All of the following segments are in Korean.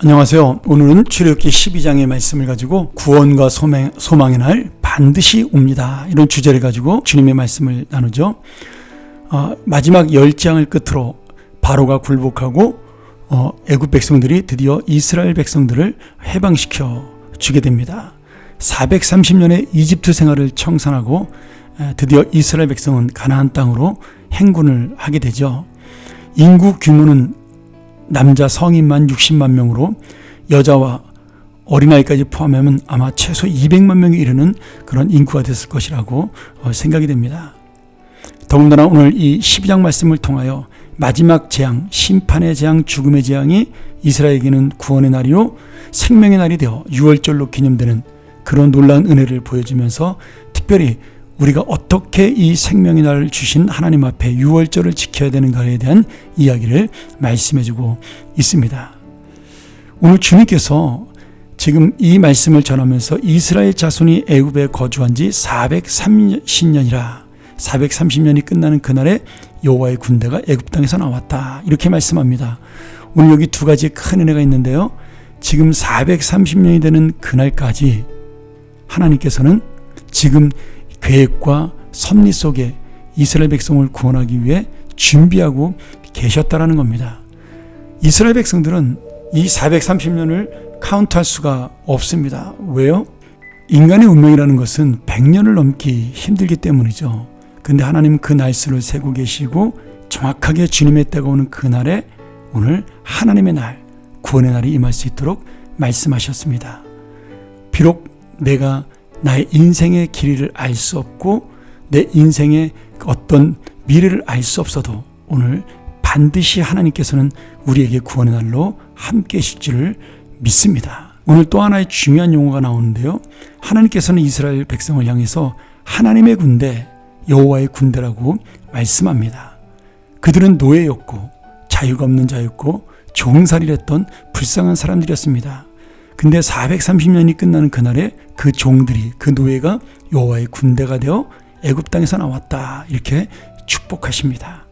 안녕하세요. 오늘은 출애굽기 12장의 말씀을 가지고 구원과 소망의 날 반드시 옵니다, 이런 주제를 가지고 주님의 말씀을 나누죠. 마지막 10장을 끝으로 바로가 굴복하고 애굽 백성들이 드디어 이스라엘 백성들을 해방시켜 주게 됩니다. 430년의 이집트 생활을 청산하고 드디어 이스라엘 백성은 가나안 땅으로 행군을 하게 되죠. 인구 규모는 남자 성인만 60만 명으로 여자와 어린아이까지 포함하면 아마 최소 200만 명이 이르는 그런 인구가 됐을 것이라고 생각이 됩니다. 더군다나 오늘 이 12장 말씀을 통하여 마지막 재앙, 심판의 재앙, 죽음의 재앙이 이스라엘에게는 구원의 날이요 생명의 날이 되어 유월절로 기념되는 그런 놀라운 은혜를 보여주면서 특별히 우리가 어떻게 이 생명의 날을 주신 하나님 앞에 유월절을 지켜야 되는가에 대한 이야기를 말씀해주고 있습니다. 오늘 주님께서 지금 이 말씀을 전하면서 이스라엘 자손이 애굽에 거주한 지 430년이라 430년이 끝나는 그날에 여호와의 군대가 애굽 땅에서 나왔다, 이렇게 말씀합니다. 오늘 여기 두 가지 큰 은혜가 있는데요. 지금 430년이 되는 그날까지 하나님께서는 지금 계획과 섭리 속에 이스라엘 백성을 구원하기 위해 준비하고 계셨다라는 겁니다. 이스라엘 백성들은 이 430년을 카운트할 수가 없습니다. 왜요? 인간의 운명이라는 것은 100년을 넘기 힘들기 때문이죠. 근데 하나님은 그 날수를 세고 계시고 정확하게 주님의 때가 오는 그날에 오늘 하나님의 날, 구원의 날이 임할 수 있도록 말씀하셨습니다. 비록 내가 나의 인생의 길이를 알 수 없고 내 인생의 어떤 미래를 알 수 없어도 오늘 반드시 하나님께서는 우리에게 구원의 날로 함께 하실 줄을 믿습니다. 오늘 또 하나의 중요한 용어가 나오는데요. 하나님께서는 이스라엘 백성을 향해서 하나님의 군대, 여호와의 군대라고 말씀합니다. 그들은 노예였고 자유가 없는 자였고 종살이를 했던 불쌍한 사람들이었습니다. 근데 430년이 끝나는 그날에 그 종들이, 그 노예가 여호와의 군대가 되어 애굽 땅에서 나왔다, 이렇게 축복하십니다.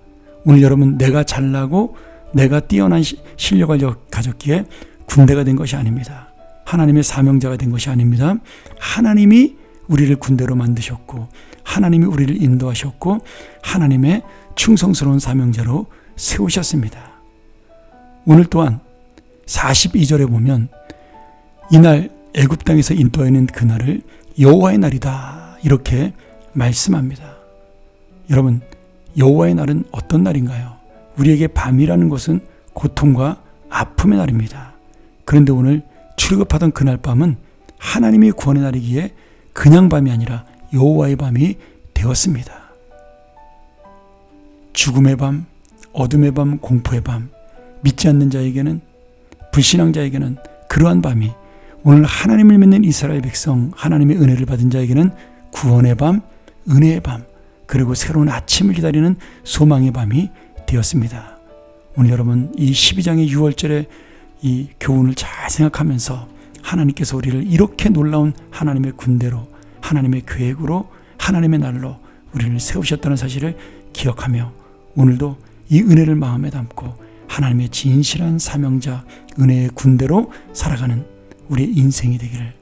오늘 여러분, 내가 잘나고 내가 뛰어난 실력을 가졌기에 군대가 된 것이 아닙니다. 하나님의 사명자가 된 것이 아닙니다. 하나님이 우리를 군대로 만드셨고 하나님이 우리를 인도하셨고 하나님의 충성스러운 사명자로 세우셨습니다. 오늘 또한 42절에 보면 이날 애굽 땅에서 인도하는 그날을 여호와의 날이다, 이렇게 말씀합니다. 여러분, 여호와의 날은 어떤 날인가요? 우리에게 밤이라는 것은 고통과 아픔의 날입니다. 그런데 오늘 출애굽하던 그날 밤은 하나님의 구원의 날이기에 그냥 밤이 아니라 여호와의 밤이 되었습니다. 죽음의 밤, 어둠의 밤, 공포의 밤, 믿지 않는 자에게는, 불신앙자에게는 그러한 밤이, 오늘 하나님을 믿는 이스라엘 백성, 하나님의 은혜를 받은 자에게는 구원의 밤, 은혜의 밤, 그리고 새로운 아침을 기다리는 소망의 밤이 되었습니다. 오늘 여러분, 이 12장의 6월절의 이 교훈을 잘 생각하면서 하나님께서 우리를 이렇게 놀라운 하나님의 군대로, 하나님의 계획으로, 하나님의 날로 우리를 세우셨다는 사실을 기억하며 오늘도 이 은혜를 마음에 담고 하나님의 진실한 사명자, 은혜의 군대로 살아가는 우리의 인생이 되기를,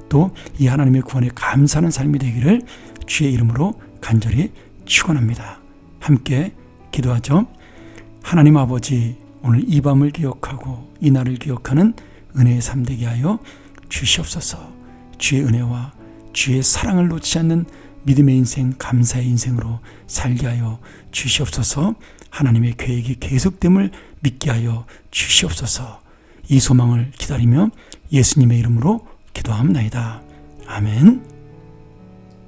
또 이 하나님의 구원에 감사하는 삶이 되기를 주의 이름으로 간절히 축원합니다. 함께 기도하죠. 하나님 아버지, 오늘 이 밤을 기억하고 이 날을 기억하는 은혜의 삶 되게 하여 주시옵소서. 주의 은혜와 주의 사랑을 놓지 않는 믿음의 인생, 감사의 인생으로 살게 하여 주시옵소서. 하나님의 계획이 계속됨을 믿게 하여 주시옵소서. 이 소망을 기다리며 예수님의 이름으로 기도합니다. 아멘.